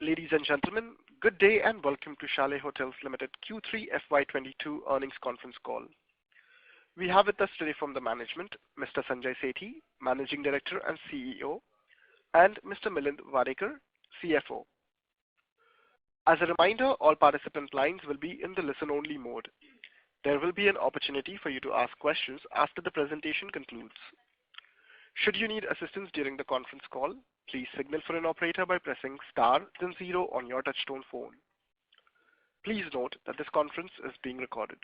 Ladies and gentlemen, good day and welcome to Chalet Hotels Limited Q3 FY22 earnings conference call. We have with us today from the management, Mr. Sanjay Sethi, Managing Director and CEO, and Mr. Milind Wadekar, CFO. As a reminder, all participant lines will be in the listen-only mode. There will be an opportunity for you to ask questions after the presentation concludes. Should you need assistance during the conference call, please signal for an operator by pressing star then 0 on your touchtone phone. Please note that this conference is being recorded.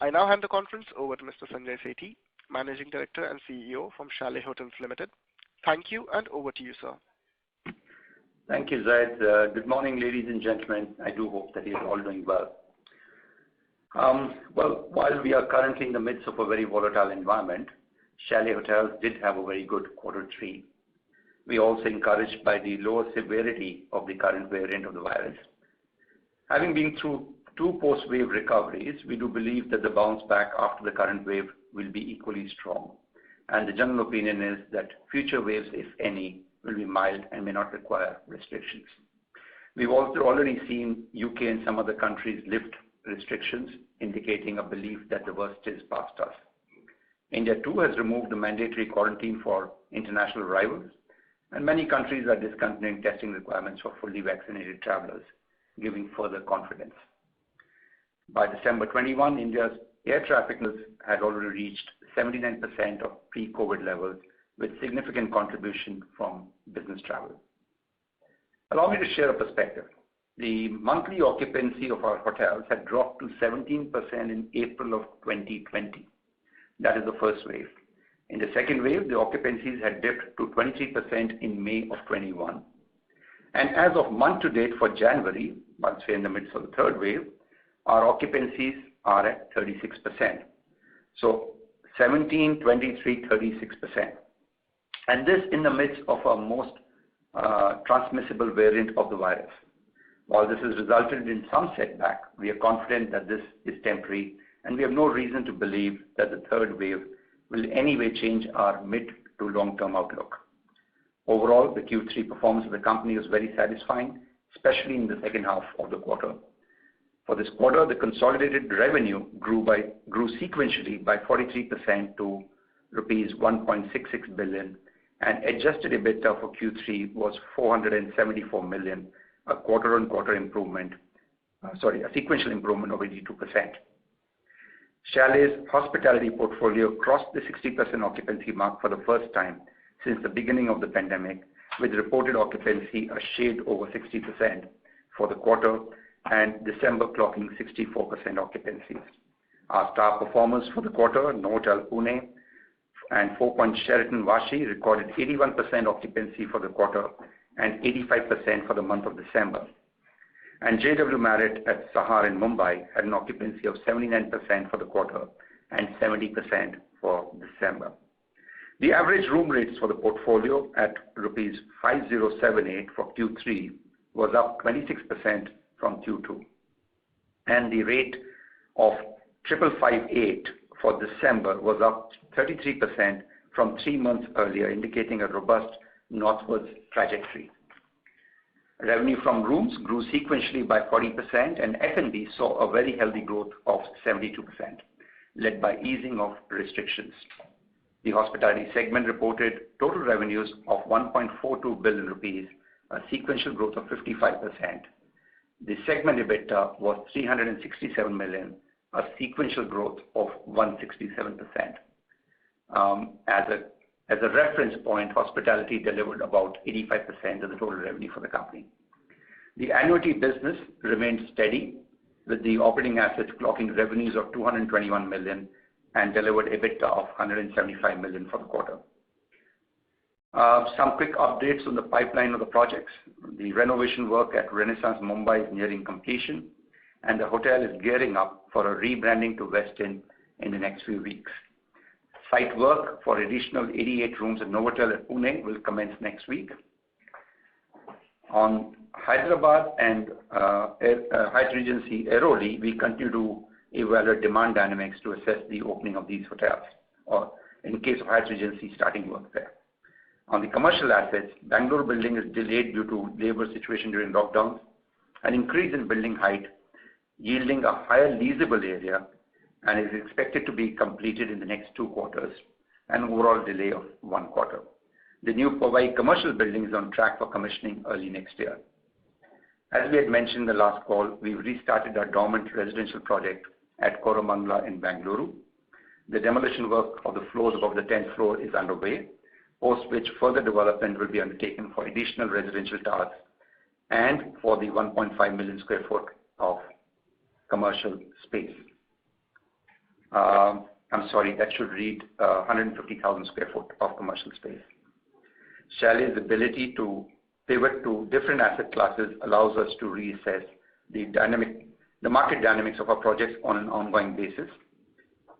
I now hand the conference over to Mr. Sanjay Sethi, Managing Director and CEO from Chalet Hotels Limited. Thank you, and over to you, sir. Thank you, Zaid. Good morning, ladies and gentlemen. I do hope that you're all doing well. While we are currently in the midst of a very volatile environment, Chalet Hotels did have a very good Q3. We are also encouraged by the lower severity of the current variant of the virus. Having been through 2 post-wave recoveries, we do believe that the bounce back after the current wave will be equally strong. And the general opinion is that future waves, if any, will be mild and may not require restrictions. We've also already seen UK and some other countries lift restrictions, indicating a belief that the worst is past us. India too has removed the mandatory quarantine for international arrivals, and many countries are discontinuing testing requirements for fully vaccinated travelers, giving further confidence. By December 21, India's air traffic had already reached 79% of pre-COVID levels, with significant contribution from business travel. Allow me to share a perspective. The monthly occupancy of our hotels had dropped to 17% in April of 2020. That is the first wave. In the second wave, the occupancies had dipped to 23% in May of 21. And as of month to date for January, once we're in the midst of the third wave, our occupancies are at 36%. So 17, 23, 36%. And this in the midst of our most transmissible variant of the virus. While this has resulted in some setback, we are confident that this is temporary, and we have no reason to believe that the third wave will in any way change our mid to long-term outlook. Overall, the Q3 performance of the company was very satisfying, especially in the second half of the quarter. For this quarter, the consolidated revenue grew sequentially by 43% to rupees 1.66 billion, and adjusted EBITDA for Q3 was 474 million, a sequential improvement of 82%. Chalet's hospitality portfolio crossed the 60% occupancy mark for the first time since the beginning of the pandemic, with reported occupancy a shade over 60% for the quarter and December clocking 64% occupancies. Our star performers for the quarter, Novotel Pune and 4-Point Sheraton Vashi, recorded 81% occupancy for the quarter and 85% for the month of December. And JW Marriott at Sahar in Mumbai had an occupancy of 79% for the quarter and 70% for December. The average room rates for the portfolio at rupees 5078 for Q3 was up 26% from Q2. And the rate of 5558 for December was up 33% from 3 months earlier, indicating a robust northwards trajectory. Revenue from rooms grew sequentially by 40%, and F&B saw a very healthy growth of 72%, led by easing of restrictions. The hospitality segment reported total revenues of 1.42 billion rupees, a sequential growth of 55%. The segment EBITDA was 367 million, a sequential growth of 167%. As a reference point, hospitality delivered about 85% of the total revenue for the company. The annuity business remained steady, with the operating assets clocking revenues of 221 million and delivered EBITDA of 175 million for the quarter. Some quick updates on the pipeline of the projects. The renovation work at Renaissance Mumbai is nearing completion, and the hotel is gearing up for a rebranding to Westin in the next few weeks. Site work for additional 88 rooms at Novotel at Pune will commence next week. On Hyderabad and Hyatt Regency Airoli, we continue to evaluate demand dynamics to assess the opening of these hotels, or in case of Hyatt Regency starting work there. On the commercial assets, Bangalore building is delayed due to labor situation during lockdowns, an increase in building height, yielding a higher leasable area, and is expected to be completed in the next 2 quarters, an overall delay of 1 quarter. The new Powai commercial building is on track for commissioning early next year. As we had mentioned in the last call, we've restarted our dormant residential project at Koramangala in Bangalore. The demolition work of the floors above the 10th floor is underway, post which further development will be undertaken for additional residential towers and for the 1.5 million square foot of commercial space. I'm sorry, that should read 150,000 square foot of commercial space. Chalet's ability to pivot to different asset classes allows us to reassess the market dynamics of our projects on an ongoing basis.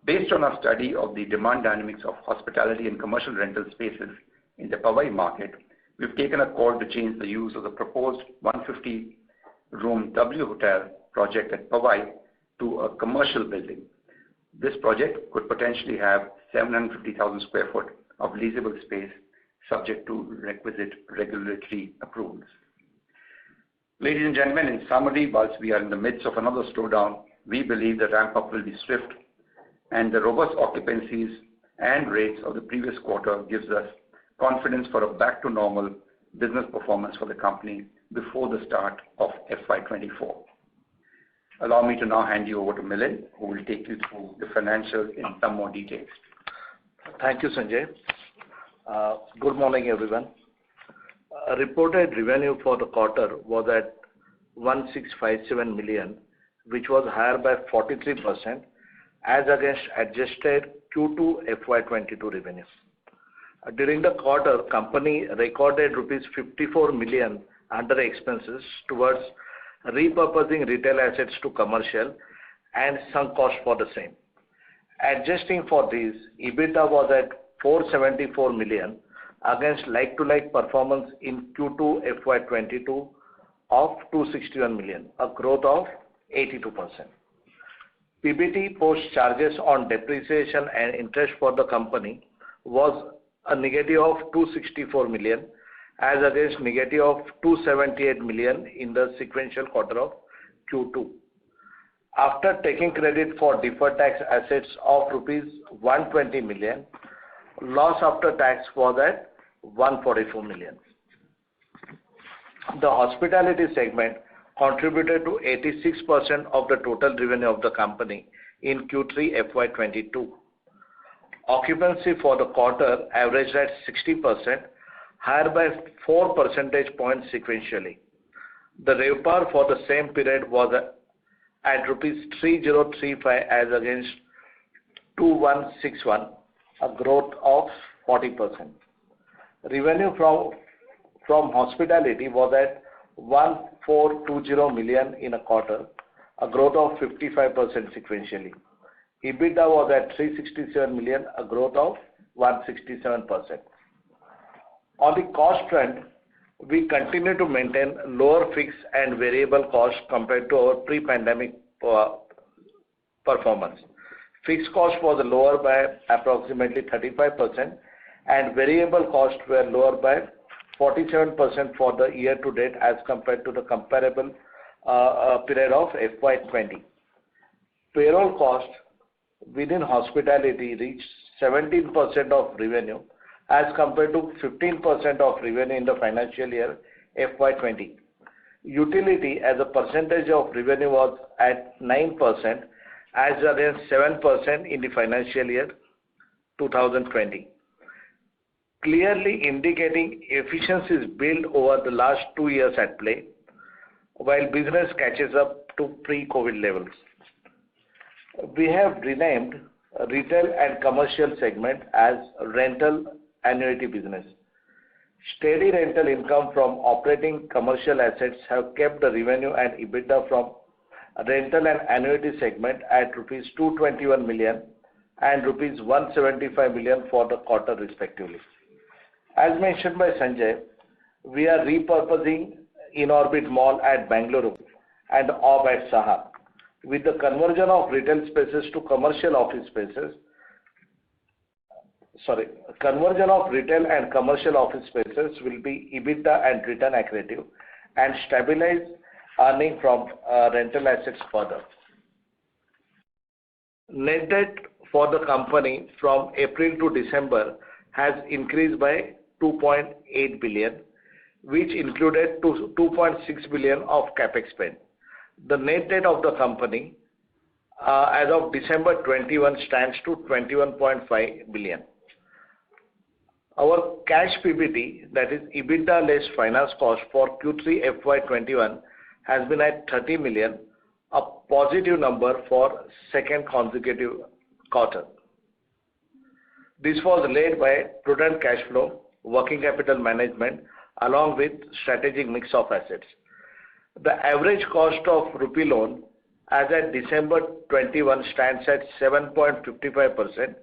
Based on our study of the demand dynamics of hospitality and commercial rental spaces in the Powai market, we've taken a call to change the use of the proposed 150-room W Hotel project at Powai to a commercial building. This project could potentially have 750,000 square foot of leasable space subject to requisite regulatory approvals. Ladies and gentlemen, in summary, whilst we are in the midst of another slowdown, we believe the ramp-up will be swift, and the robust occupancies and rates of the previous quarter gives us confidence for a back-to-normal business performance for the company before the start of FY24. Allow me to now hand you over to Milind, who will take you through the financials in some more details. Thank you, Sanjay. Good morning, everyone. Reported revenue for the quarter was at 1657 million, which was higher by 43% as against adjusted Q2 FY22 revenue. During the quarter, company recorded rupees 54 million under expenses towards repurposing retail assets to commercial and some cost for the same. Adjusting for these, EBITDA was at 474 million against like-to-like performance in Q2 FY22 of 261 million, a growth of 82%. PBT post charges on depreciation and interest for the company was a negative of 264 million as against negative of 278 million in the sequential quarter of Q2. After taking credit for deferred tax assets of rupees 120 million, loss after tax was at 144 million. The hospitality segment contributed to 86% of the total revenue of the company in Q3 FY22. Occupancy for the quarter averaged at 60%, higher by 4 percentage points sequentially. The RevPAR for the same period was at rupees 3035 as against 2161, a growth of 40%. Revenue from hospitality was at 1420 million in a quarter, a growth of 55% sequentially. EBITDA was at 367 million, a growth of 167%. On the cost front, we continue to maintain lower fixed and variable costs compared to our pre-pandemic performance. Fixed cost was lower by approximately 35% and variable costs were lower by 47% for the year to date as compared to the comparable period of FY20. Payroll cost within hospitality reached 17% of revenue as compared to 15% of revenue in the financial year FY20. Utility as a percentage of revenue was at 9% as against 7% in the financial year 2020. Clearly indicating efficiencies built over the last 2 years at play, while business catches up to pre-COVID levels. We have renamed retail and commercial segment as rental annuity business. Steady rental income from operating commercial assets have kept the revenue and EBITDA from rental and annuity segment at rupees 221 million and rupees 175 million for the quarter respectively. As mentioned by Sanjay, we are repurposing In-Orbit Mall at Bangalore and Ob at Saha. With the conversion of retail spaces to commercial office spaces, conversion of retail and commercial office spaces will be EBITDA and return accretive and stabilize earning from rental assets further. Net debt for the company from April to December has increased by 2.8 billion, which included 2.6 billion of capex spend. The net debt of the company as of December 21 stands to 21.5 billion. Our cash PBT, that is EBITDA less finance cost for Q3 FY21, has been at 30 million, a positive number for second consecutive quarter. This was led by prudent cash flow, working capital management, along with strategic mix of assets. The average cost of rupee loan as at December 21 stands at 7.55%,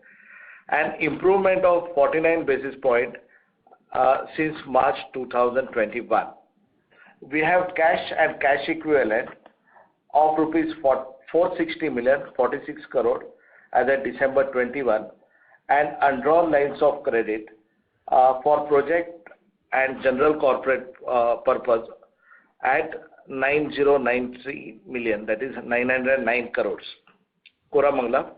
an improvement of 49 basis points since March 2021. We have cash and cash equivalent of rupees 460 million, 46 crore as at December 21, and undrawn lines of credit for project and general corporate purpose at 9093 million, that is 909 crores. Koramangala.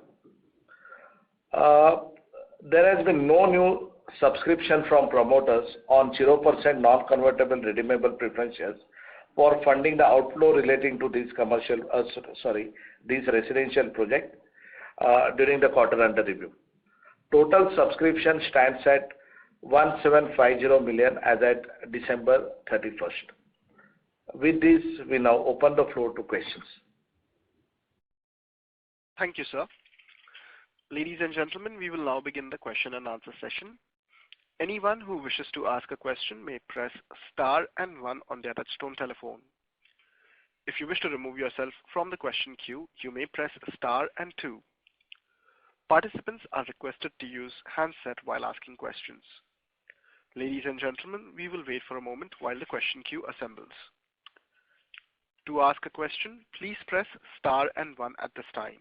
There has been no new subscription from promoters on 0% non-convertible redeemable preference shares for funding the outflow relating to this this residential project during the quarter under review. Total subscription stands at 1750 million as at December 31st. With this, we now open the floor to questions. Thank you, sir. Ladies and gentlemen, we will now begin the question and answer session. Anyone who wishes to ask a question may press star and 1 on their touchtone telephone. If you wish to remove yourself from the question queue, you may press star and 2. Participants are requested to use handset while asking questions. Ladies and gentlemen, we will wait for a moment while the question queue assembles. To ask a question, please press star and 1 at this time.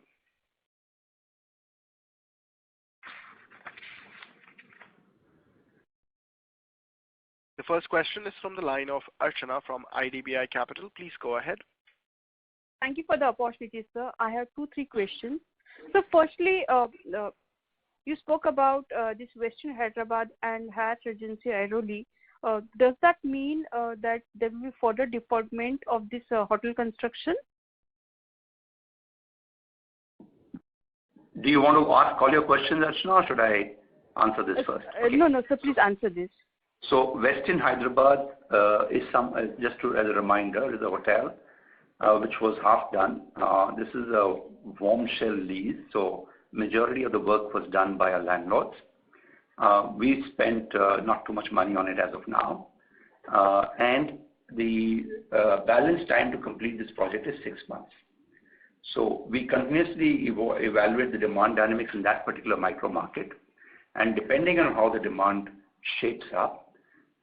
The first question is from the line of Archana from IDBI Capital. Please go ahead. Thank you for the opportunity, sir. I have 2-3 questions. So firstly, you spoke about this Western Hyderabad and Hyatt Regency Airoli. Does that mean that there will be further deferment of this hotel construction? Do you want to ask all your questions, Archana, or should I answer this first? Okay. No, sir, please answer this. So Westin Hyderabad is just as a reminder, is a hotel which was half done. This is a warm shell lease, so majority of the work was done by our landlords. We spent not too much money on it as of now, and the balance time to complete this project is 6 months. So we continuously evaluate the demand dynamics in that particular micro market, and depending on how the demand shapes up,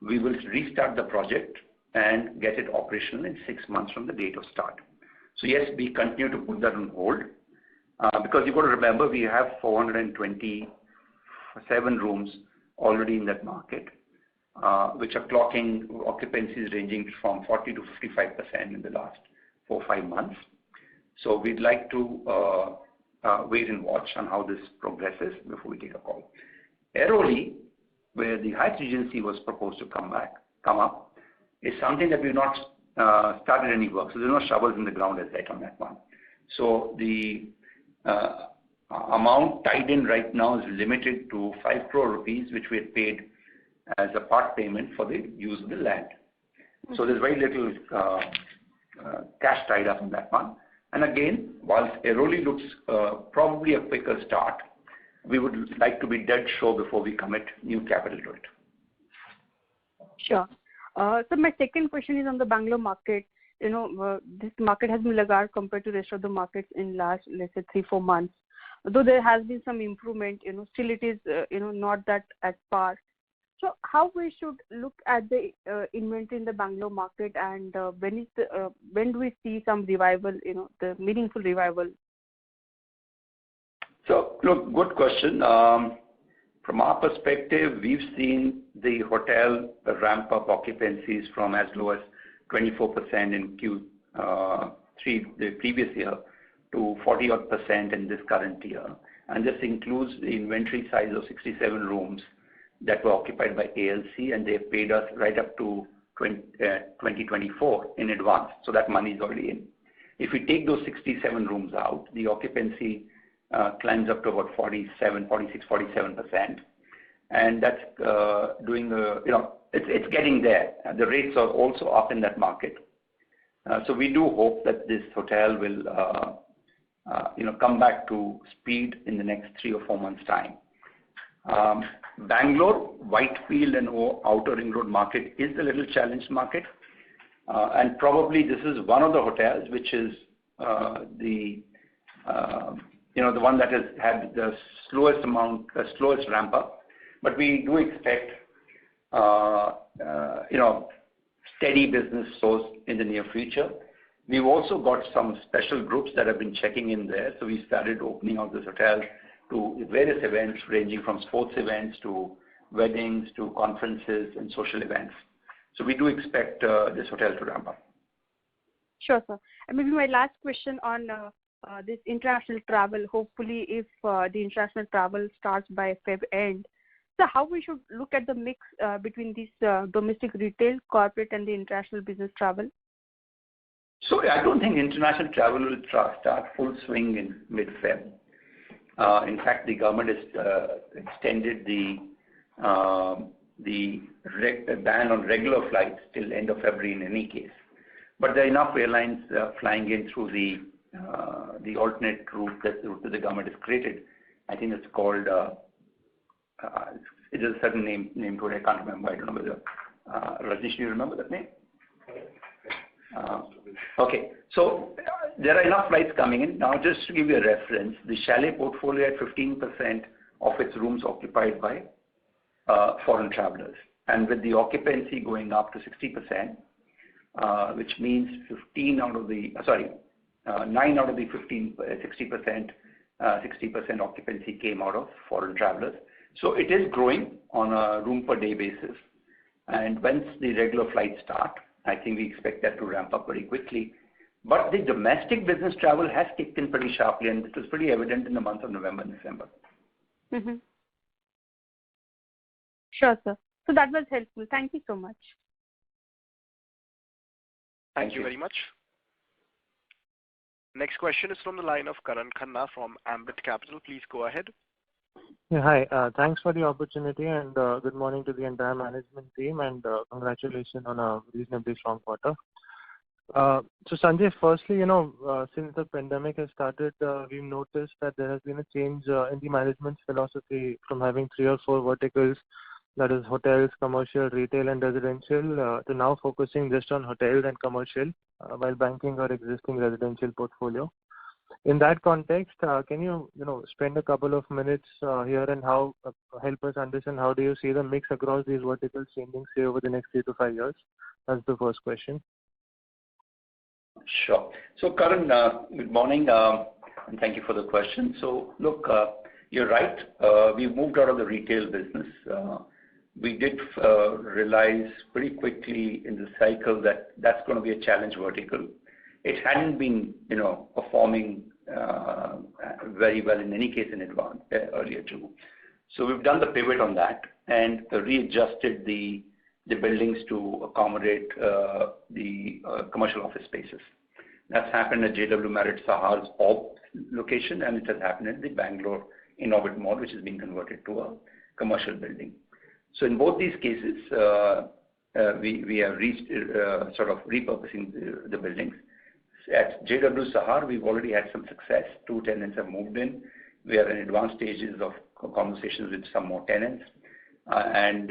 we will restart the project and get it operational in 6 months from the date of start. So yes, we continue to put that on hold because you've got to remember we have 427 rooms already in that market, which are clocking occupancies ranging from 40 to 55% in the last 4 or 5 months. So we'd like to wait and watch on how this progresses before we take a call. Airoli, where the Hyatt Regency was proposed to come up, is something that we've not started any work. So there's no shovels in the ground as yet on that one. So the amount tied in right now is limited to 5 crore rupees, which we had paid as a part payment for the use of the land. So there's very little cash tied up in that one. And again, whilst Airoli looks probably a quicker start, we would like to be dead sure before we commit new capital to it. Sure. So my second question is on the Bangalore market. You know, this market has been laggard compared to the rest of the markets in last, let's say, 3-4 months. Though there has been some improvement, still it is, not that at par. So how we should look at the inventory in the Bangalore market, and when do we see some revival, the meaningful revival? So look, good question. From our perspective, we've seen the hotel ramp up occupancies from as low as 24% in Q3 the previous year to 40-odd% in this current year. And this includes the inventory size of 67 rooms that were occupied by ALC, and they paid us right up to 2024 in advance. So that money is already in. If we take those 67 rooms out, the occupancy climbs up to about 47%, and that's doing it's getting there. The rates are also up in that market. So we do hope that this hotel will come back to speed in the next 3 or 4 months' time. Bangalore, Whitefield and Outer Ring Road market is a little challenged market, and probably this is one of the hotels which is the one that has had the slowest ramp up. But we do expect steady business source in the near future. We've also got some special groups that have been checking in there, so we started opening out this hotel to various events ranging from sports events to weddings to conferences and social events. So we do expect this hotel to ramp up. Sure, sir. And maybe my last question on this international travel. Hopefully, if the international travel starts by Feb end, so how we should look at the mix between this domestic retail, corporate, and the international business travel? So I don't think international travel will start full swing in mid-Feb. In fact, the government has extended the ban on regular flights till end of February in any case. But there are enough airlines flying in through the alternate route that the government has created. I think it's called, it is a certain name to it, I can't remember. I don't know whether, Rajnish, do you remember that name? Okay, so there are enough flights coming in. Now, just to give you a reference, the Chalet portfolio had 15% of its rooms occupied by foreign travelers. And with the occupancy going up to 60%, which means 9 out of the 15, 60% occupancy came out of foreign travelers. So it is growing on a room per day basis. And once the regular flights start, I think we expect that to ramp up very quickly. But the domestic business travel has kicked in pretty sharply, and it was pretty evident in the month of November and December. Mm-hmm. Sure, sir. So that was helpful. Thank you so much. Thank you very much. Next question is from the line of Karan Khanna from Ambit Capital. Please go ahead. Yeah, hi. Thanks for the opportunity, and good morning to the entire management team, and congratulations on a reasonably strong quarter. So Sanjay, firstly, since the pandemic has started, we've noticed that there has been a change in the management philosophy from having 3 or 4 verticals, that is hotels, commercial, retail, and residential, to now focusing just on hotels and commercial while banking our existing residential portfolio. In that context, can you spend a couple of minutes here and help us understand how do you see the mix across these verticals changing, say, over the next 3 to 5 years? That's the first question. Sure. So Karan, good morning, and thank you for the question. So look, you're right. We moved out of the retail business. We did realize pretty quickly in the cycle that that's going to be a challenge vertical. It hadn't been, performing very well in any case in advance earlier too. So we've done the pivot on that and readjusted the buildings to accommodate the commercial office spaces. That's happened at JW Marriott Sahar's location, and it has happened at the Bangalore Innorbit Mall, which is being converted to a commercial building. So in both these cases, we are sort of repurposing the buildings. At JW Sahar, we've already had some success. 2 tenants have moved in. We are in advanced stages of conversations with some more tenants, and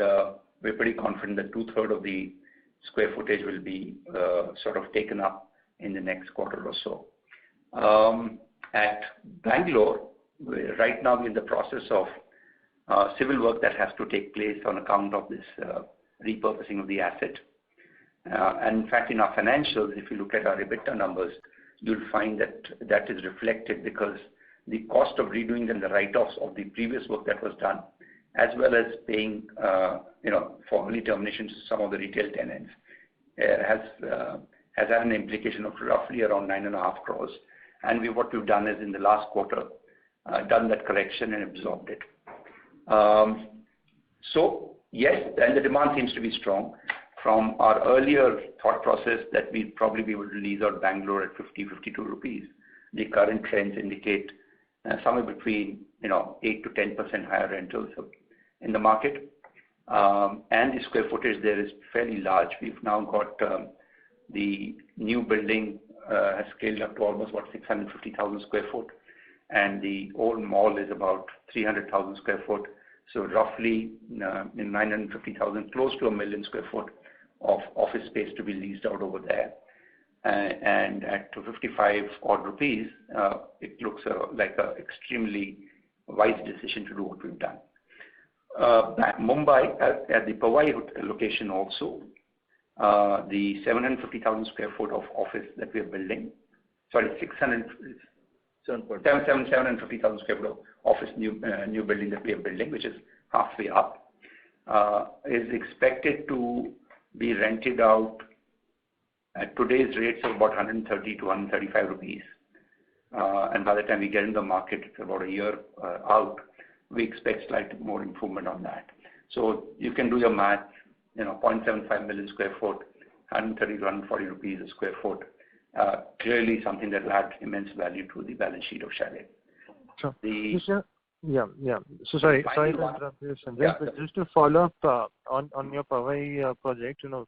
we're pretty confident that 2/3 of the square footage will be sort of taken up in the next quarter or so. At Bangalore, right now we're in the process of civil work that has to take place on account of this repurposing of the asset. And in fact, in our financials, if you look at our EBITDA numbers, you'll find that is reflected because the cost of redoing and the write-offs of the previous work that was done as well as paying, for early terminations to some of the retail tenants, has had an implication of roughly around 9.5 crores. And what we've done is in the last quarter, done that correction and absorbed it. So yes, and the demand seems to be strong. From our earlier thought process that we'd probably be able to lease out Bangalore at 52 rupees, the current trends indicate somewhere between 8 to 10% higher rentals in the market. And the square footage there is fairly large. We've now got the new building has scaled up to almost 650,000 square foot, and the old mall is about 300,000 square foot. So roughly 950,000, close to 1 million square foot of office space to be leased out over there. And at 55 odd rupees, it looks like an extremely wise decision to do what we've done. Mumbai, at the Powai location also, the 750,000 square foot of office that we are building, 750,000 square foot of office new building that we are building, which is halfway up, is expected to be rented out at today's rates of about 130 to 135 rupees. And by the time we get in the market, it's about a year out, we expect slight more improvement on that. So you can do your math, 0.75 million square foot, 130 to 140 rupees a square foot. Clearly something that will add immense value to the balance sheet of Chalet. Sure. Yeah. So sorry to interrupt you, Sanjay. But just to follow up on your Powai project, the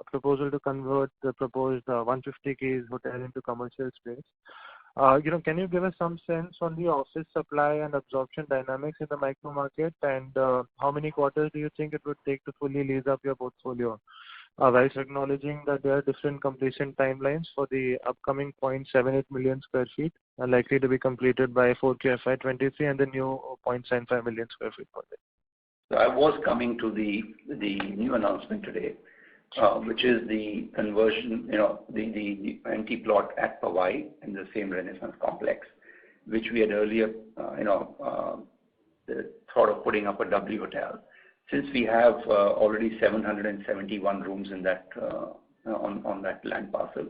proposal to convert the proposed 150 keys hotel into commercial space. Can you give us some sense on the office supply and absorption dynamics in the micro market, and how many quarters do you think it would take to fully lease up your portfolio? Whilst acknowledging that there are different completion timelines for the upcoming 0.78 million square feet are likely to be completed by 4Q FY23 and the new 0.75 million square feet project. So I was coming to the new announcement today, which is the conversion, the empty plot at Powai in the same Renaissance complex, which we had earlier, thought of putting up a W hotel. Since we have already 771 rooms in that on that land parcel,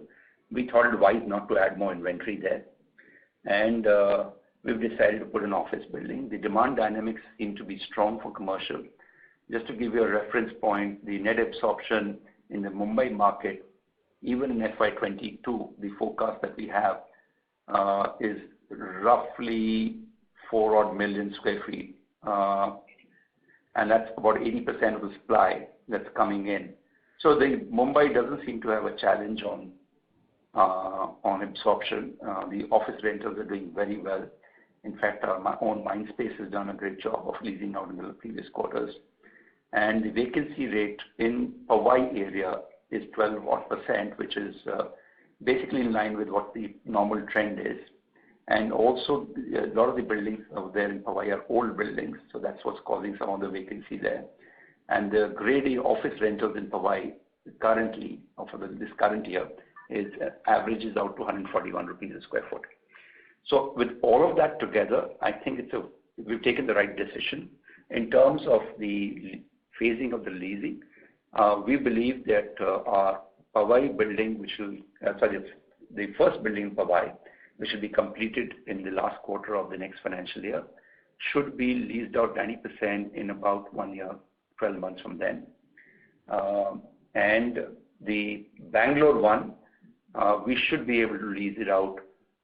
we thought it wise not to add more inventory there, and we've decided to put an office building. The demand dynamics seem to be strong for commercial. Just to give you a reference point, the net absorption in the Mumbai market, even in FY22, the forecast that we have is roughly 4 odd million square feet. And that's about 80% of the supply that's coming in. So the Mumbai doesn't seem to have a challenge on absorption. The office rentals are doing very well. In fact, our own Mindspace has done a great job of leasing out in the previous quarters. And the vacancy rate in Powai area is 12 odd %, which is basically in line with what the normal trend is. And also, a lot of the buildings out there in Powai are old buildings, so that's what's causing some of the vacancy there. And the grade A office rentals in Powai currently, for this current year, averages out to 141 rupees a square foot. So with all of that together, I think we've taken the right decision. In terms of the phasing of the leasing, we believe that our Powai building, the first building in Powai, which will be completed in the last quarter of the next financial year, should be leased out 90% in about 1 year, 12 months from then. And the Bangalore one, we should be able to lease it out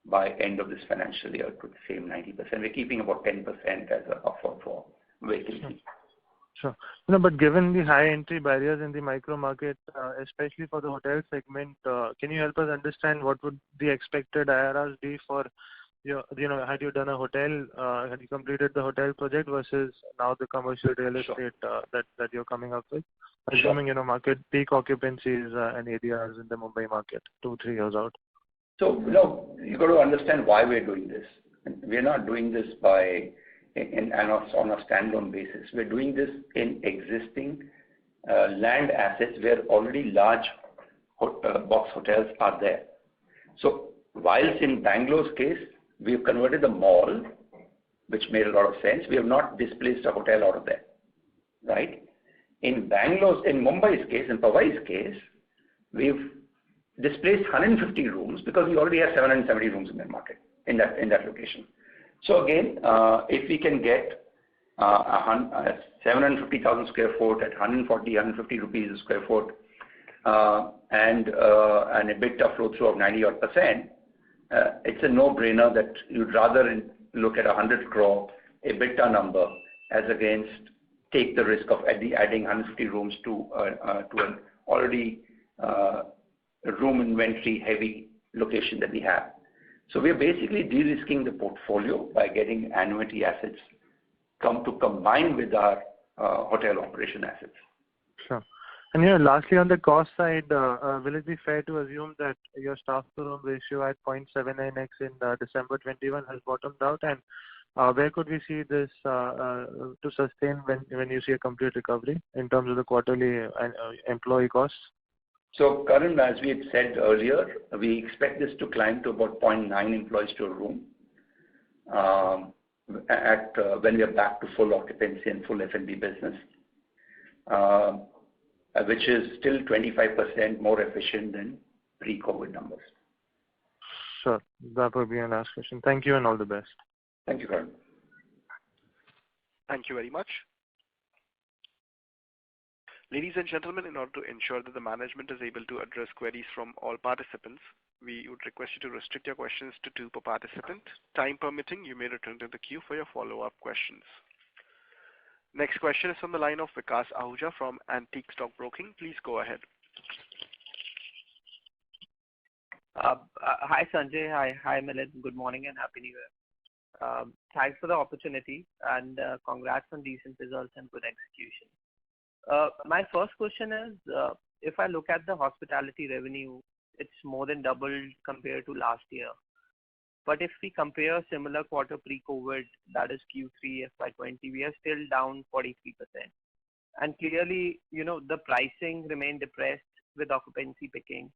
by end of this financial year to the same 90%. We're keeping about 10% as a buffer for vacancy. Sure. But given the high entry barriers in the micro market, especially for the hotel segment, can you help us understand what would the expected IRRs be for had you done a hotel, had you completed the hotel project versus now the commercial real estate that you're coming up with? Assuming, market peak occupancies and ADRs in the Mumbai market 2-3 years out. So, you've got to understand why we're doing this. We're not doing this on a standalone basis. We're doing this in existing land assets where already large box hotels are there. So whilst in Bangalore's case, we have converted the mall, which made a lot of sense. We have not displaced a hotel out of there. right? In Mumbai's case, in Powai's case, we've displaced 150 rooms because we already have 770 rooms in that market, in that location. So again, if we can get 750,000 square foot at 150 rupees a square foot, and an EBITDA flow through of 90 odd %, it's a no-brainer that you'd rather look at 100 crore EBITDA number as against take the risk of adding 150 rooms to an already room inventory heavy location that we have. So we are basically de-risking the portfolio by getting annuity assets to combine with our hotel operation assets. Sure. And lastly, on the cost side, will it be fair to assume that your staff to room ratio at 0.79x in December 21 has bottomed out? And where could we see this to sustain when you see a complete recovery in terms of the quarterly employee costs? So, Karan, as we had said earlier, we expect this to climb to about 0.9 employees to a room when we are back to full occupancy and full F&B business, which is still 25% more efficient than pre-COVID numbers. Sure. That would be my last question. Thank you and all the best. Thank you, Karan. Thank you very much. Ladies and gentlemen, in order to ensure that the management is able to address queries from all participants, we would request you to restrict your questions to 2 per participant. Time permitting, you may return to the queue for your follow-up questions. Next question is from the line of Vikas Ahuja from Antique Stock Broking. Please go ahead. Hi Sanjay, hi Milind. Good morning and happy New Year. Thanks for the opportunity and congrats on decent results and good execution. My first question is, if I look at the hospitality revenue, it's more than doubled compared to last year. But if we compare a similar quarter pre-COVID, that is Q3 FY20, we are still down 43%. And clearly, the pricing remained depressed with occupancy picking.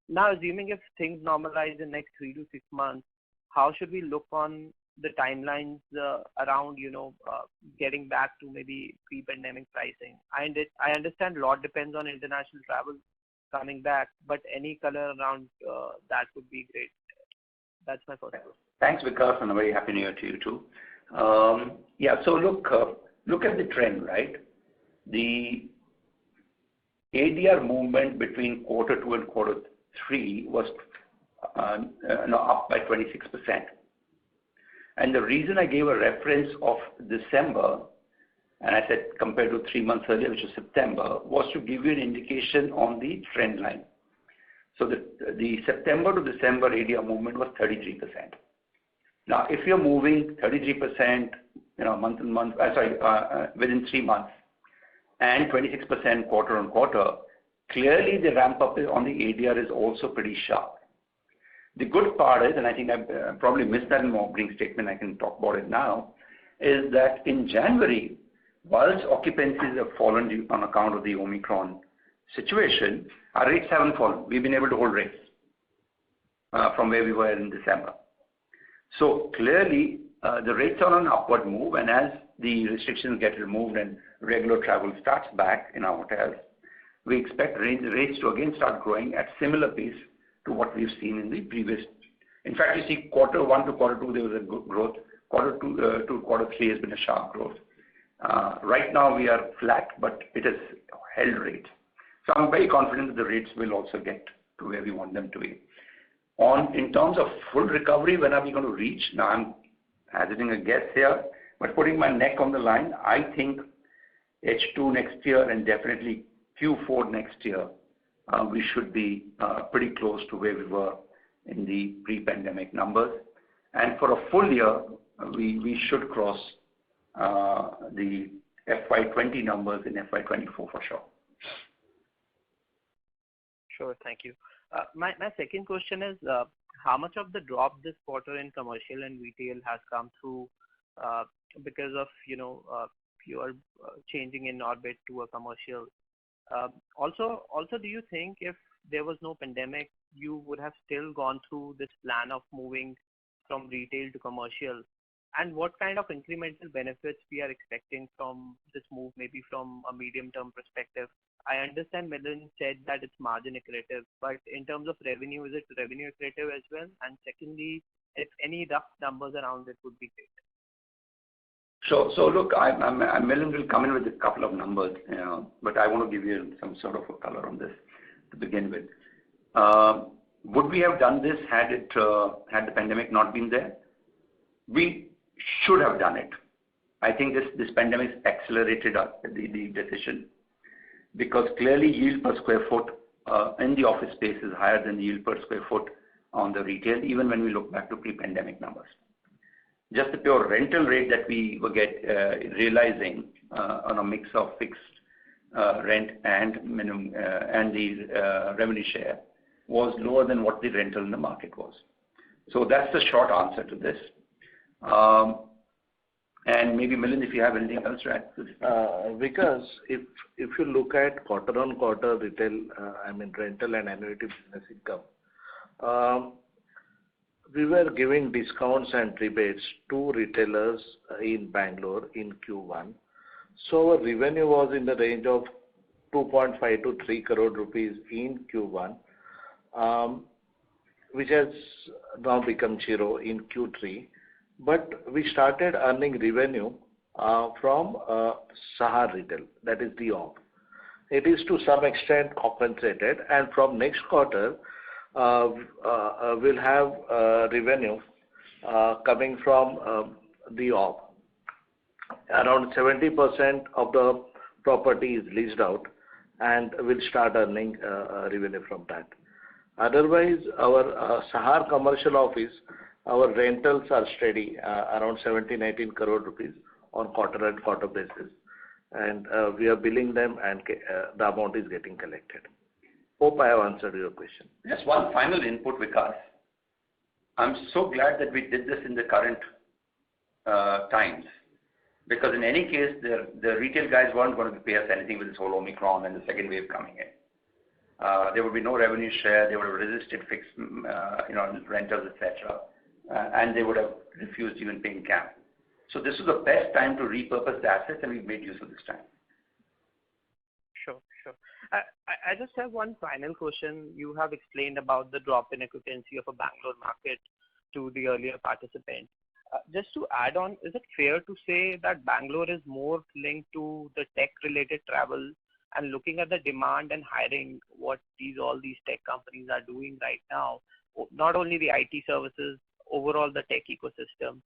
Now, assuming if things normalize in next 3 to 6 months, how should we look on the timelines around, getting back to maybe pre-pandemic pricing? I understand a lot depends on international travel coming back, but any color around that would be great. That's my first question. Thanks, Vikas, and a very happy New Year to you too. So look at the trend, right? The ADR movement between quarter 2 and quarter 3 was up by 26%. And the reason I gave a reference of December, and I said compared to 3 months earlier, which was September, was to give you an indication on the trend line. So the September to December ADR movement was 33%. Now, if you're moving 33%, within 3 months, and 26% quarter on quarter, clearly the ramp up on the ADR is also pretty sharp. The good part is, and I think I probably missed that in my opening statement, I can talk about it now, is that in January, whilst occupancies have fallen on account of the Omicron situation, our rates haven't fallen. We've been able to hold rates from where we were in December. So clearly, the rates are on an upward move, and as the restrictions get removed and regular travel starts back in our hotels, we expect rates to again start growing at similar pace to what we've seen in the previous. In fact, you see quarter 1 to quarter 2, there was a good growth. Quarter 2 to quarter 3 has been a sharp growth. Right now we are flat, but it has held rates. So I'm very confident that the rates will also get to where we want them to be. In terms of full recovery, when are we going to reach? Now I'm hazarding a guess here, but putting my neck on the line, I think H2 next year and definitely Q4 next year, we should be pretty close to where we were in the pre-pandemic numbers. And for a full year, we should cross the FY20 numbers in FY24 for sure. Sure, thank you. My second question is, how much of the drop this quarter in commercial and retail has come through because of pure changing in orbit to a commercial? Also, do you think if there was no pandemic, you would have still gone through this plan of moving from retail to commercial? and what kind of incremental benefits we are expecting from this move, maybe from a medium-term perspective? I understand Milind said that it's margin accretive, but in terms of revenue, is it revenue accretive as well? And secondly, if any rough numbers around it would be great. Sure. So look, Milind will come in with a couple of numbers, but I want to give you some sort of a color on this to begin with. Would we have done this had the pandemic not been there? We should have done it. I think this pandemic accelerated the decision, because clearly yield per square foot in the office space is higher than the yield per square foot on the retail, even when we look back to pre-pandemic numbers. Just the pure rental rate that we were realizing on a mix of fixed rent and minimum and the revenue share was lower than what the rental in the market was. So that's the short answer to this. And maybe Milind, if you have anything else to add. Because if you look at quarter-on-quarter retail, rental and annuity business income, we were giving discounts and rebates to retailers in Bangalore in Q1. So our revenue was in the range of 2.5 to 3 crore rupees in Q1, which has now become zero in Q3. But we started earning revenue from Sahar Retail, that is the org. It is to some extent compensated, and from next quarter, we'll have revenue coming from the org. Around 70% of the property is leased out, and we'll start earning revenue from that. Otherwise, our Sahar commercial office, our rentals are steady, around 17-18 crore rupees on quarter-on-quarter basis, and we are billing them, and the amount is getting collected. Hope I have answered your question. Just one final input, Vikas. I'm so glad that we did this in the current times, because in any case, the retail guys weren't going to pay us anything with this whole Omicron and the second wave coming in. There would be no revenue share. They would have resisted fixed, rentals, etc., and they would have refused even paying CAM. So this is the best time to repurpose the assets, and we've made use of this time. Sure. I just have one final question. You have explained about the drop in occupancy of a Bangalore market to the earlier participant. Just to add on, is it fair to say that Bangalore is more linked to the tech-related travel, and looking at the demand and hiring, what all these tech companies are doing right now, not only the IT services, overall the tech ecosystem,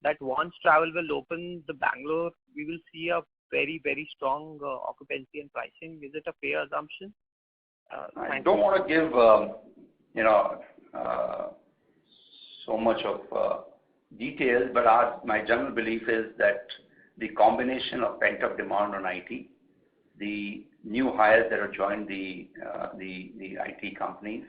that once travel will open the Bangalore, we will see a very, very strong occupancy and pricing. Is it a fair assumption? I don't want to give, so much of details, but my general belief is that the combination of pent-up demand on IT, the new hires that have joined the IT companies,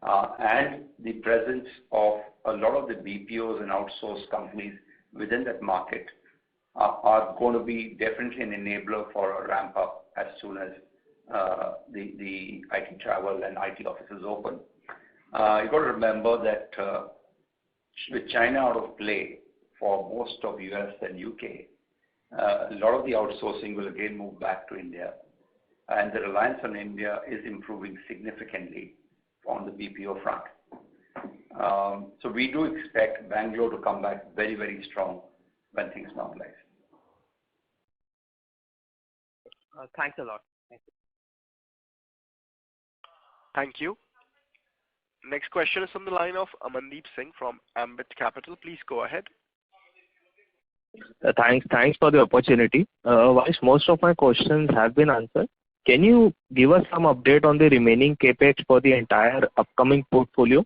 and the presence of a lot of the BPOs and outsourced companies within that market are going to be definitely an enabler for a ramp up as soon as the IT travel and IT offices open. You've got to remember that with China out of play for most of US and UK, a lot of the outsourcing will again move back to India, and the reliance on India is improving significantly on the BPO front. So we do expect Bangalore to come back very, very strong when things normalize. Thanks a lot. Thank you. Thank you. Next question is from the line of Amandeep Singh from Ambit Capital. Please go ahead. Thanks for the opportunity. Whilst most of my questions have been answered, can you give us some update on the remaining capex for the entire upcoming portfolio,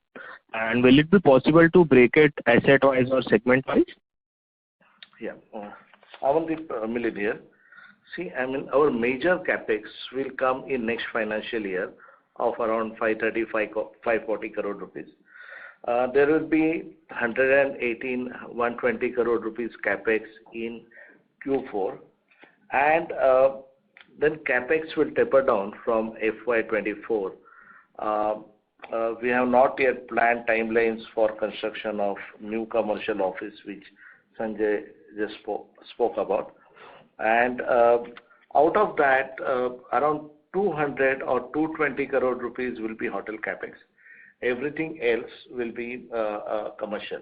and will it be possible to break it asset-wise or segment-wise? Yeah, Amandeep, Milind here. See, our major capex will come in next financial year of around 540 crore rupees. There will be 120 crore rupees capex in Q4, and then capex will taper down from FY24. We have not yet planned timelines for construction of new commercial office, which Sanjay just spoke about. And out of that, around 200 or 220 crore rupees will be hotel capex. Everything else will be commercial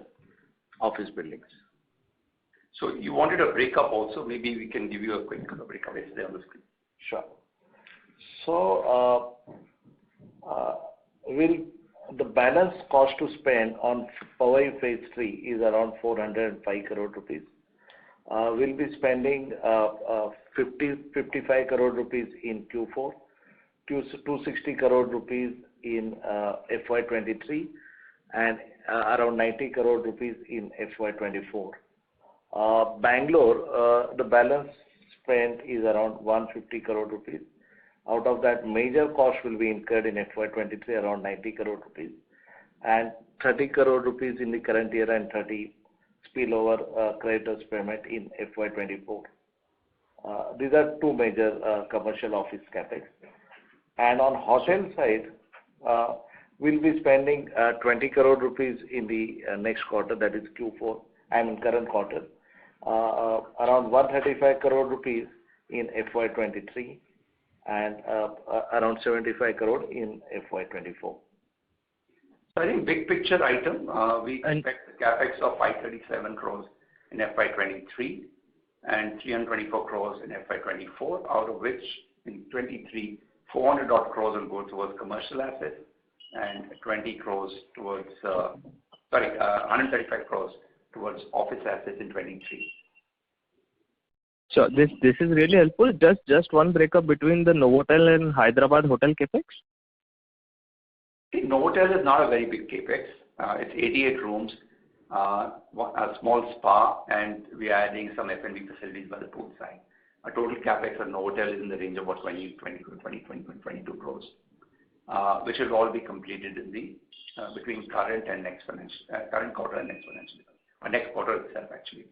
office buildings. So you wanted a breakup also. Maybe we can give you a quick breakup. It's there on the screen. Sure. So the balance cost to spend on Powai Phase 3 is around 405 crore rupees. We'll be spending 55 crore rupees in Q4, 260 crore rupees in FY23, and around 90 crore rupees in FY24. Bangalore, the balance spent is around 150 crore rupees. Out of that, major cost will be incurred in FY23, around 90 crore rupees, and 30 crore rupees in the current year and 30 spillover creditors payment in FY24. These are two major commercial office capex. And on hotel side, we'll be spending 20 crore rupees in the next quarter, that is Q4, and in current quarter. Around 135 crore rupees in FY23 and around 75 crore in FY24. So I think big picture item, we expect the capex of 537 crores in FY23 and 324 crores in FY24, out of which in 23, 400 odd crores will go towards commercial assets and 20 crores towards, 135 crores towards office assets in 23. So this is really helpful. Just one breakup between the Novotel and Hyderabad hotel capex. See, Novotel is not a very big capex. It's 88 rooms, a small spa, and we are adding some F&B facilities by the poolside. Our total capex at Novotel is in the range of about 22 crores, which will all be completed in the between current and next current quarter and next financial year, or next quarter itself actually.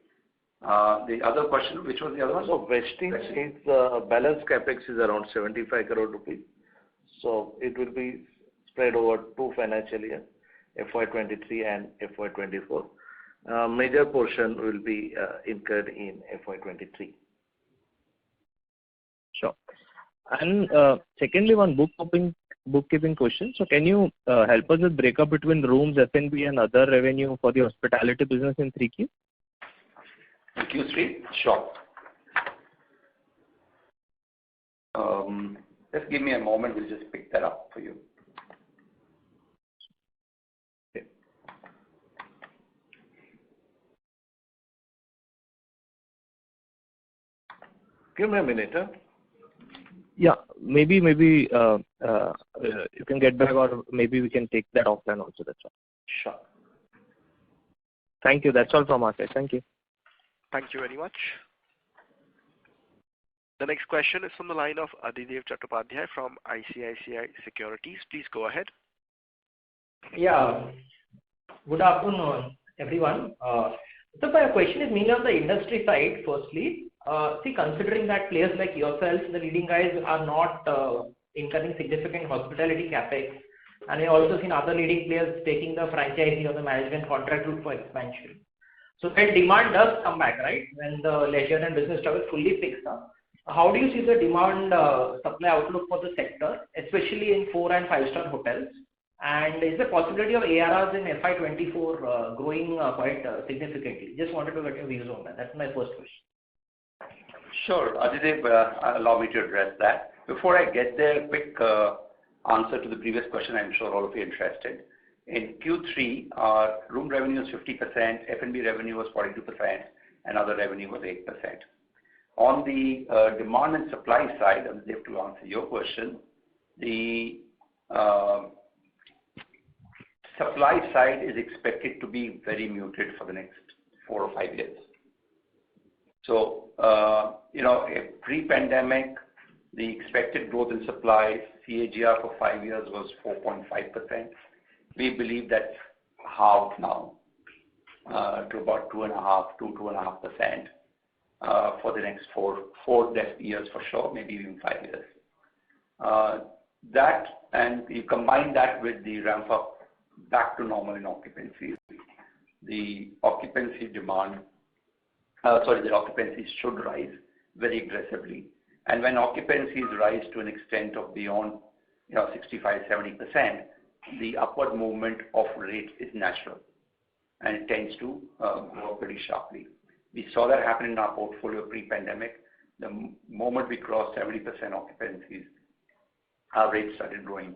The other question, which was the other one? So Westin is balance capex is around 75 crore rupees. So it will be spread over two financial years, FY23 and FY24. Major portion will be incurred in FY23. Sure. And secondly, one bookkeeping question. So can you help us with breakup between rooms, F&B, and other revenue for the hospitality business in 3Q? In Q3? Sure. Just give me a moment. We'll just pick that up for you. Okay. Give me a minute. Yeah, maybe you can get back, or maybe we can take that offline also. That's all. Sure. Thank you. That's all from our side. Thank you. Thank you very much. The next question is from the line of Adhidev Chattopadhyay from ICICI Securities. Please go ahead. Yeah. Good afternoon, everyone. So my question is mainly on the industry side. Firstly, see, considering that players like yourselves, the leading guys, are not incurring significant hospitality capex, and you also seen other leading players taking the franchisee or the management contract route for expansion. So when demand does come back, right, when the leisure and business travel fully picks up, how do you see the demand supply outlook for the sector, especially in 4 and 5-star hotels? And is there possibility of ARRs in FY24 growing quite significantly? Just wanted to get your views on that. That's my first question. Sure, Adhidev, allow me to address that. Before I get there, quick answer to the previous question. I'm sure all of you are interested. In Q3, our room revenue was 50%, F&B revenue was 42%, and other revenue was 8%. On the demand and supply side, Adhidev, to answer your question, the supply side is expected to be very muted for the next 4 or 5 years. So, pre-pandemic, the expected growth in supply, CAGR for 5 years was 4.5%. We believe that's halved now to about 2.5% for the next four years for sure, maybe even 5 years. That, and you combine that with the ramp up back to normal in occupancy, the occupancy demand the occupancies should rise very aggressively. And when occupancies rise to an extent of beyond 65-70%, the upward movement of rate is natural, and it tends to go up pretty sharply. We saw that happen in our portfolio pre-pandemic. The moment we crossed 70% occupancies, our rates started growing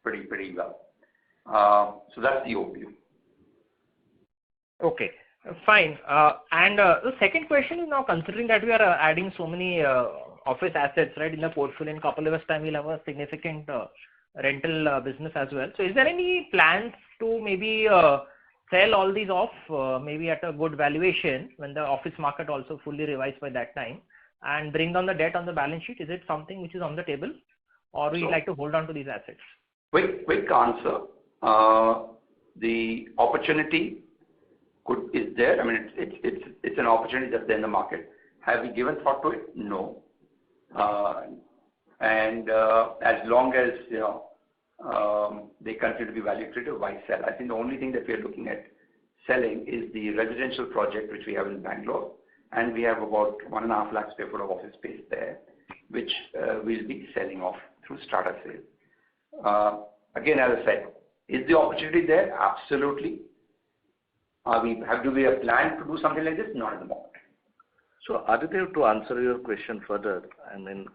pretty well. So that's the overview. Okay, fine. And the second question is, now considering that we are adding so many office assets, right, in the portfolio, in a couple of years' time we'll have a significant rental business as well. So is there any plans to maybe sell all these off, maybe at a good valuation when the office market also fully revised by that time, and bring down the debt on the balance sheet? Is it something which is on the table, or we like to hold on to these assets? Quick answer. The opportunity is there. I mean, it's an opportunity that's there in the market. Have we given thought to it? No. And as long as they continue to be value accretive, why sell? I think the only thing that we are looking at selling is the residential project which we have in Bangalore, and we have about 1.5 lakh square foot of office space there, which we'll be selling off through strata sale. Again, as I said, is the opportunity there? Absolutely. Do we have planned to do something like this? Not at the moment. So, Aditya, to answer your question further, I mean,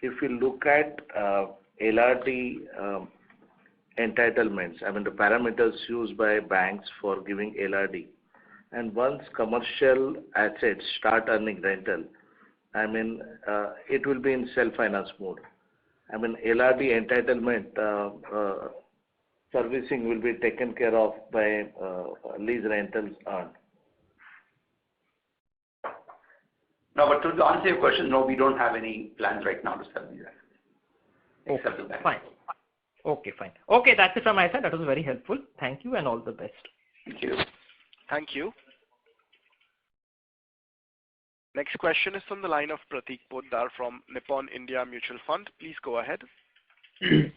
if you look at LRD entitlements, I mean, the parameters used by banks for giving LRD, and once commercial assets start earning rental, I mean, it will be in self-finance mode. I mean, LRD entitlement servicing will be taken care of by lease rentals earned. No, but to answer your question, no, we don't have any plans right now to sell these assets. Except the bank. Fine. Okay, fine. Okay, that's it from my side. That was very helpful. Thank you and all the best. Thank you. Thank you. Next question is from the line of Prateek Poddar from Nippon India Mutual Fund. Please go ahead.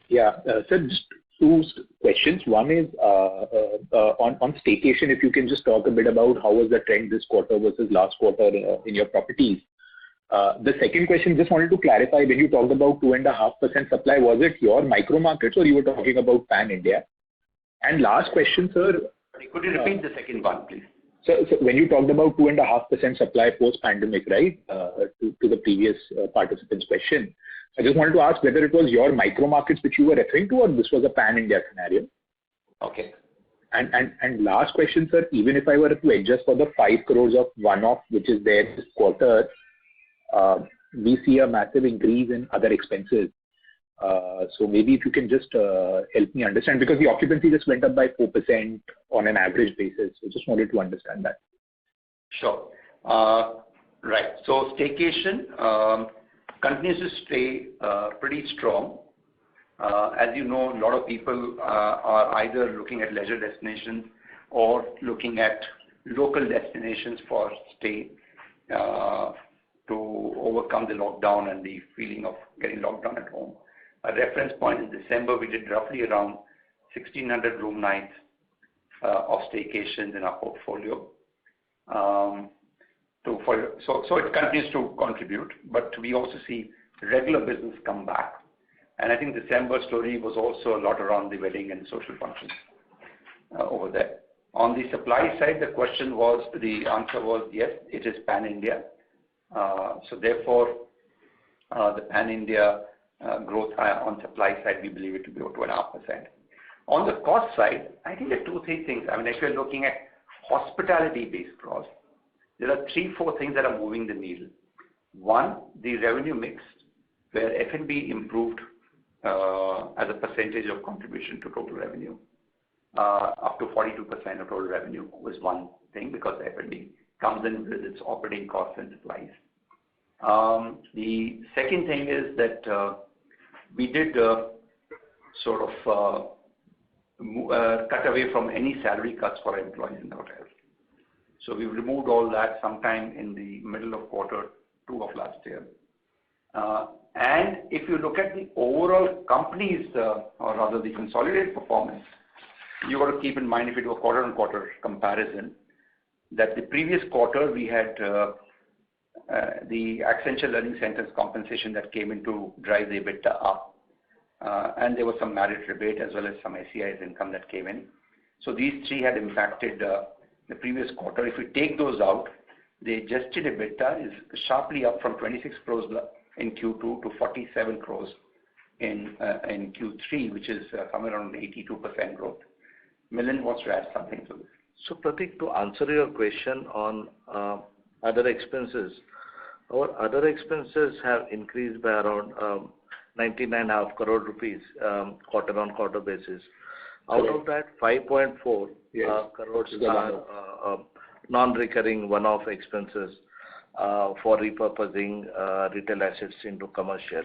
Yeah, sir, just two questions. One is on staycation. If you can just talk a bit about how was the trend this quarter versus last quarter in your properties. The second question, just wanted to clarify, when you talked about 2.5% supply, was it your micro markets or you were talking about pan India? And last question, sir. Could you repeat the second one, please? So when you talked about 2.5% supply post-pandemic, right, to the previous participant's question, I just wanted to ask whether it was your micro markets which you were referring to, or this was a pan-India scenario. Okay. And last question, sir, even if I were to adjust for the 5 crores of one-off which is there this quarter, we see a massive increase in other expenses. So maybe if you can just help me understand, because the occupancy just went up by 4% on an average basis. So just wanted to understand that. Sure. Right. So staycation continues to stay pretty strong. As you know, a lot of people are either looking at leisure destinations or looking at local destinations for stay to overcome the lockdown and the feeling of getting locked down at home. A reference point in December, we did roughly around 1,600 room nights of staycations in our portfolio. So it continues to contribute, but we also see regular business come back. And I think December story was also a lot around the wedding and social functions over there. On the supply side, the answer was yes, it is pan-India. So therefore, the pan-India growth on supply side, we believe it to be about 2.5%. On the cost side, I think there are 2-3 things. I mean, if you're looking at hospitality-based costs, there are 3-4 things that are moving the needle. One, the revenue mix, where F&B improved as a percentage of contribution to total revenue, up to 42% of total revenue was one thing, because F&B comes in with its operating costs and supplies. The second thing is that we did sort of cut away from any salary cuts for employees in the hotels. So we removed all that sometime in the middle of quarter 2 of last year. And if you look at the overall company's, or rather the consolidated performance, you got to keep in mind, if you do a quarter-on-quarter comparison, that the previous quarter we had the Accenture Learning Centers compensation that came in to drive the EBITDA up. And there was some merit rebate as well as some SEI's income that came in. So these three had impacted the previous quarter. If we take those out, the adjusted EBITDA is sharply up from 26 crores in Q2 to 47 crores in Q3, which is somewhere around 82% growth. Milind wants to add something to this. So Pratik, to answer your question on other expenses, our other expenses have increased by around 99.5 crore rupees quarter-on-quarter basis. Out of that, 5.4 crores are non-recurring one-off expenses for repurposing retail assets into commercial.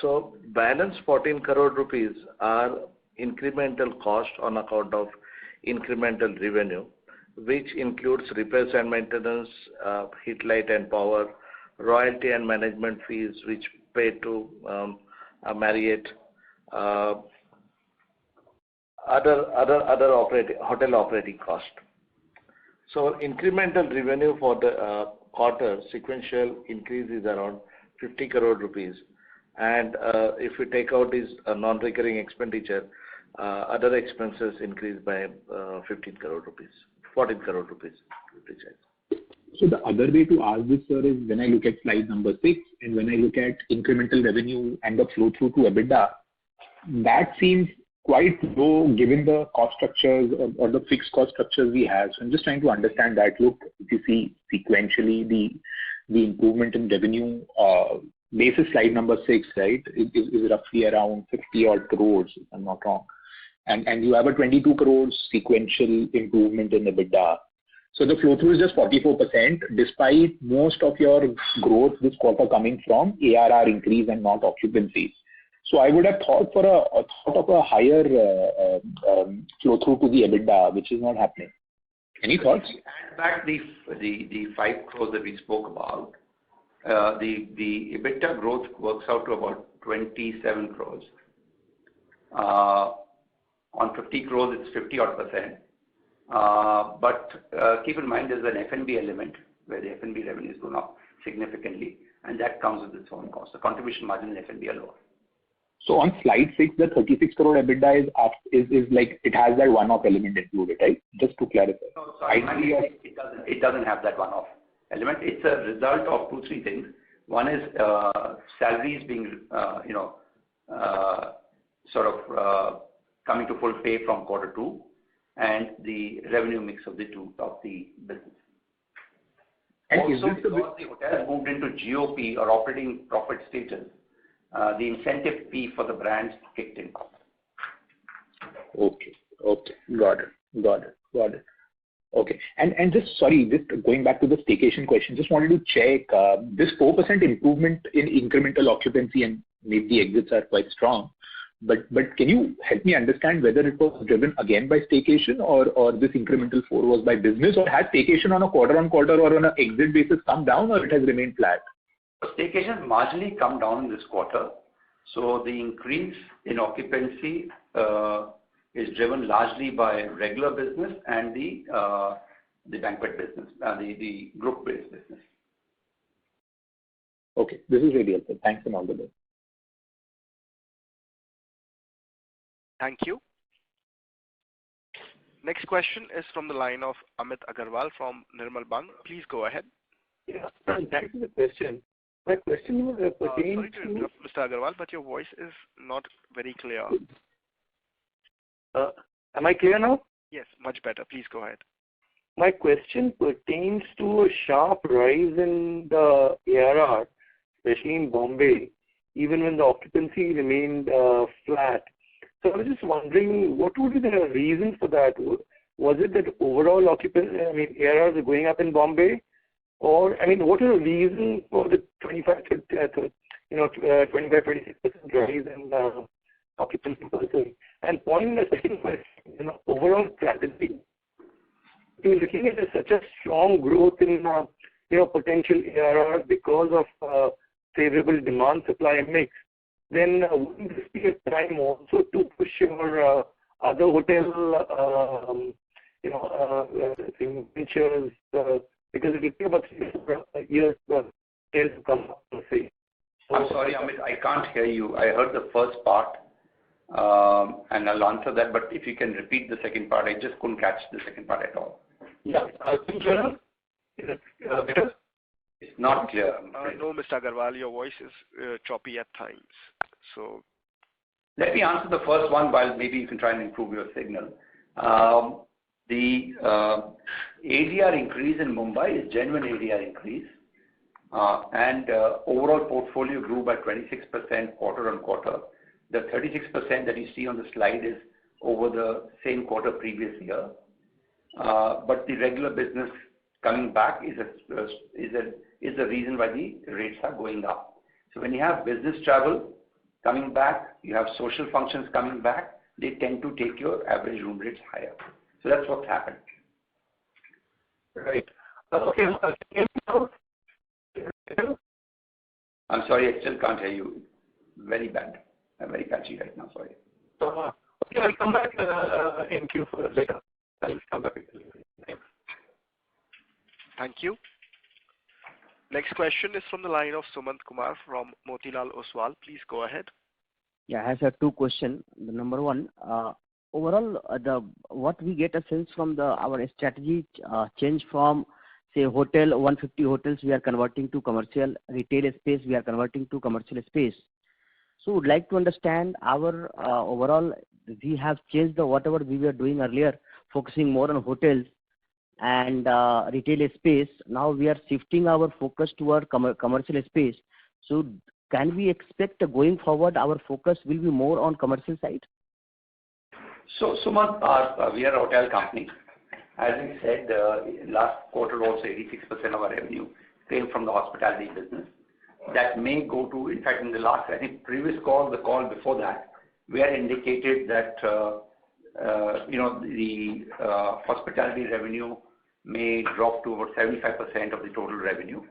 So balance 14 crore rupees are incremental cost on account of incremental revenue, which includes repairs and maintenance, heat, light and power, royalty and management fees which pay to Marriott, other hotel operating cost. So incremental revenue for the quarter sequential increase is around 50 crore rupees, and if we take out this non-recurring expenditure, other expenses increased by 14 crore rupees. So the other way to ask this, sir, is when I look at slide number 6 and when I look at incremental revenue and the flow through to EBITDA, that seems quite low given the cost structures or the fixed cost structures we have. So I'm just trying to understand that. Look, if you see sequentially the improvement in revenue basis slide number 6, right, is roughly around 50 odd crores, if I'm not wrong. And you have a 22 crores sequential improvement in EBITDA. So the flow through is just 44%, despite most of your growth this quarter coming from ARR increase and not occupancy. So I would have thought of a higher flow through to the EBITDA, which is not happening. Any thoughts? Add back the 5 crores that we spoke about. The EBITDA growth works out to about 27 crores. On 50 crores, it's 50 odd percent. But keep in mind there's an F&B element where the F&B revenue is going up significantly, and that comes with its own cost. The contribution margin in F&B are lower. So on slide 6, the 36 crore EBITDA is like it has that one-off element included, right? Just to clarify. No, sorry, it doesn't have that one-off element. It's a result of 2-3 things. One is salaries being coming to full pay from quarter 2, and the revenue mix of the business. And also, because the hotel has moved into GOP or operating profit status, the incentive fee for the brands kicked in. Okay. Got it. Okay. And just going back to the staycation question, just wanted to check this 4% improvement in incremental occupancy, and maybe the exits are quite strong. But can you help me understand whether it was driven again by staycation or this incremental 4 was by business, or has staycation on a quarter-on-quarter or on an exit basis come down, or it has remained flat? Staycation marginally come down in this quarter. So the increase in occupancy is driven largely by regular business and the banquet business, the group-based business. Okay, this is really helpful. Thanks and all the best. Thank you. Next question is from the line of Amit Agarwal from Nirmal Bang. Please go ahead. Yeah, thanks for the question. My question was pertains sorry to interrupt, Mr. Agarwal, but your voice is not very clear. Am I clear now? Yes, much better. Please go ahead. My question pertains to a sharp rise in the ARR, especially in Bombay, even when the occupancy remained flat. So I was just wondering, what would be the reason for that? Was it that overall occupancy, ARRs are going up in Bombay? Or, what is the reason for the 25-26% rise in occupancy percent? And point the second question, overall strategy. You're looking at such a strong growth in potential ARR because of favorable demand supply mix. Then wouldn't this be a time also to push your other hotel ventures, because it will take about 3 years for sales to come up to say. I'm sorry, Amit, I can't hear you. I heard the first part, and I'll answer that, but if you can repeat the second part, I just couldn't catch the second part at all. Yeah, I think is it better? It's not clear. No, Mr. Agarwal, your voice is choppy at times. So let me answer the first one while maybe you can try and improve your signal. The ADR increase in Mumbai is genuine ADR increase, and overall portfolio grew by 26% quarter on quarter. The 36% that you see on the slide is over the same quarter previous year. But the regular business coming back is the reason why the rates are going up. So when you have business travel coming back, you have social functions coming back, they tend to take your average room rates higher. So that's what's happened. Right. Okay. I'm sorry, I still can't hear you. Very bad. I'm very patchy right now. Sorry. Okay, I'll come back in queue for later. I'll come back. Thanks. Thank you. Next question is from the line of Sumant Kumar from Motilal Oswal. Please go ahead. Yeah, I have two questions. The number one, overall, what we get a sense from our strategy change from, say, 150 hotels we are converting to commercial, retail space we are converting to commercial space. So would like to understand our overall, we have changed whatever we were doing earlier, focusing more on hotels and retail space. Now we are shifting our focus toward commercial space. So can we expect going forward our focus will be more on commercial side? So Sumant, we are a hotel company. As we said, last quarter also 86% of our revenue came from the hospitality business. That may go to, in fact, in the last, I think, previous call, the call before that, we had indicated that, the hospitality revenue may drop to about 75% of the total revenue,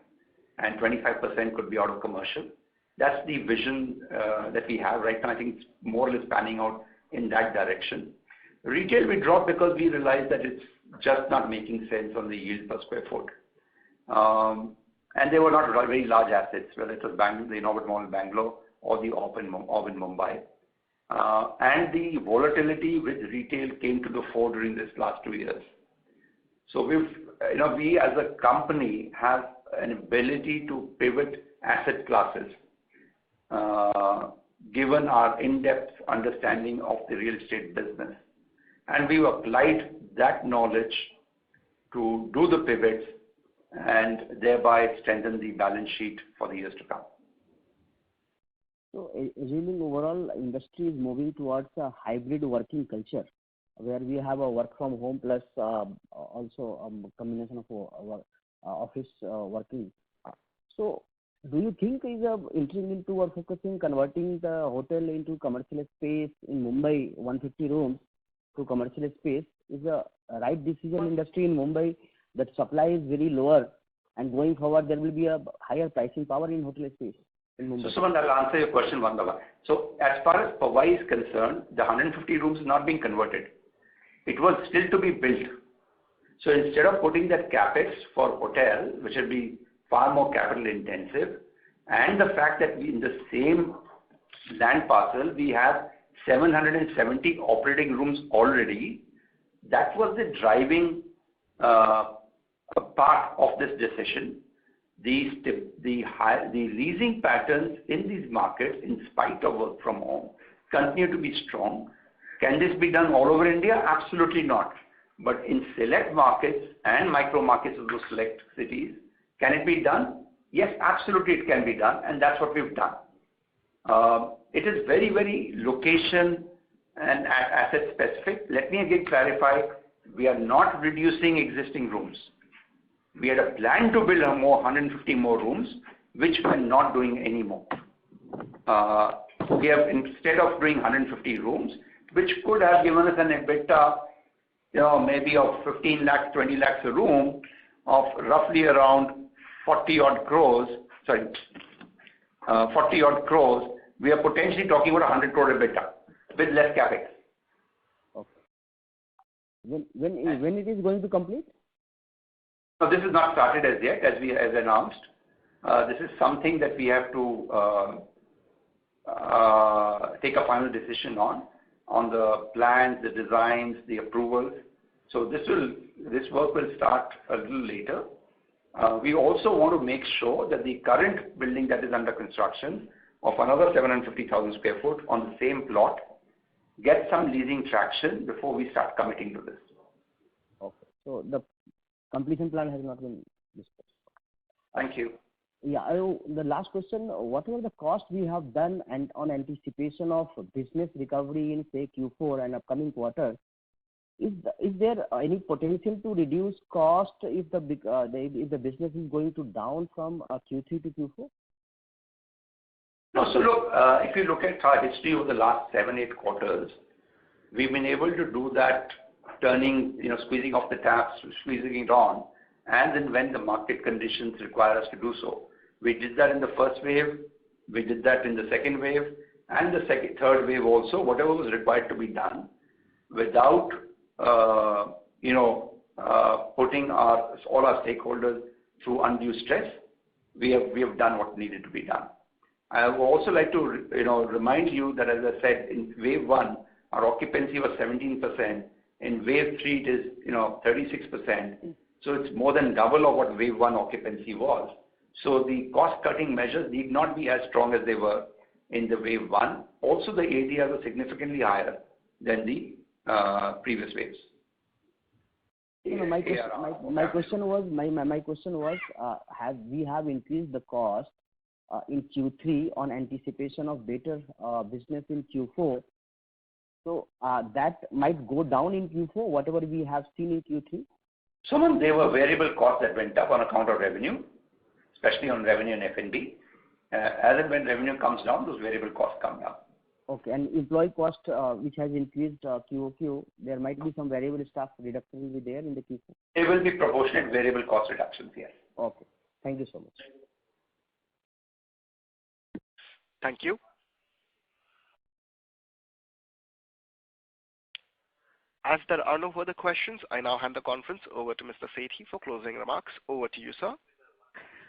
and 25% could be out of commercial. That's the vision that we have right now. I think it's more or less panning out in that direction. Retail we dropped because we realized that it's just not making sense on the yield per square foot. And they were not very large assets, whether it was the Innovative Mall in Bangalore or the Ob in Mumbai. And the volatility with retail came to the fore during this last 2 years. So we as a company have an ability to pivot asset classes, given our in-depth understanding of the real estate business. And we've applied that knowledge to do the pivots and thereby strengthen the balance sheet for the years to come. So assuming overall industry is moving towards a hybrid working culture, where we have a work from home plus also a combination of office working. So do you think is entering into or focusing converting the hotel into commercial space in Mumbai, 150 rooms to commercial space is a right decision industry in Mumbai, that supply is very lower and going forward there will be a higher pricing power in hotel space in Mumbai? So Sumant, I'll answer your question one by one. So as far as Powai is concerned, the 150 rooms is not being converted. It was still to be built. So instead of putting that capex for hotel, which will be far more capital intensive, and the fact that in the same land parcel we have 770 operating rooms already, that was the driving part of this decision. The leasing patterns in these markets, in spite of work from home, continue to be strong. Can this be done all over India? Absolutely not. But in select markets and micro markets of those select cities, can it be done? Yes, absolutely it can be done, and that's what we've done. It is very, very location and asset specific. Let me again clarify, we are not reducing existing rooms. We had a plan to build 150 more rooms, which we're not doing anymore. We have, instead of doing 150 rooms, which could have given us an EBITDA, maybe of 15 lakhs, 20 lakhs a room, of roughly around 40 odd crores, 40 odd crores, we are potentially talking about 100 crore EBITDA with less capex. Okay. When it is going to complete? No, this is not started as yet, as announced. This is something that we have to take a final decision on the plans, the designs, the approvals. So this work will start a little later. We also want to make sure that the current building that is under construction of another 750,000 square foot on the same plot get some leasing traction before we start committing to this. Okay. So the completion plan has not been discussed. Thank you. Yeah. The last question, whatever the cost we have done and on anticipation of business recovery in, say, Q4 and upcoming quarters, is there any potential to reduce cost if the business is going to down from Q3 to Q4? No. So look, if you look at our history over the last 7-8 quarters, we've been able to do that, squeezing off the taps, squeezing it on, and then when the market conditions require us to do so. We did that in the first wave, we did that in the second wave, and the third wave also, whatever was required to be done, without putting all our stakeholders through undue stress. We have done what needed to be done. I would also like to remind you that, as I said, in wave 1, our occupancy was 17%. In wave 3, it is 36%. So it's more than double of what wave 1 occupancy was. So the cost-cutting measures need not be as strong as they were in the wave 1. Also, the ADRs are significantly higher than the previous waves. My question was, we have increased the cost in Q3 on anticipation of better business in Q4. So that might go down in Q4, whatever we have seen in Q3? There were variable costs that went up on account of revenue, especially on revenue and F&B. As and when revenue comes down, those variable costs come down. Okay. And employee cost, which has increased QOQ, there might be some variable staff reduction will be there in the Q4? There will be proportionate variable cost reductions, yes. Okay. Thank you so much. Thank you. As there are no further questions, I now hand the conference over to Mr. Sethi for closing remarks. Over to you, sir.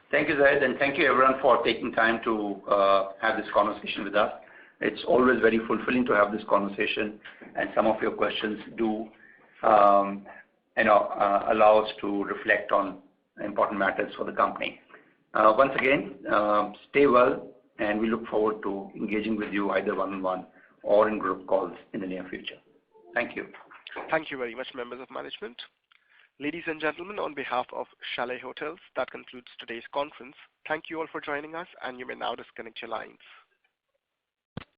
Thank you, Zaid, and thank you everyone for taking time to have this conversation with us. It's always very fulfilling to have this conversation, and some of your questions do allow us to reflect on important matters for the company. Once again, stay well, and we look forward to engaging with you either one-on-one or in group calls in the near future. Thank you. Thank you very much, members of management. Ladies and gentlemen, on behalf of Chalet Hotels, that concludes today's conference. Thank you all for joining us, and you may now disconnect your lines.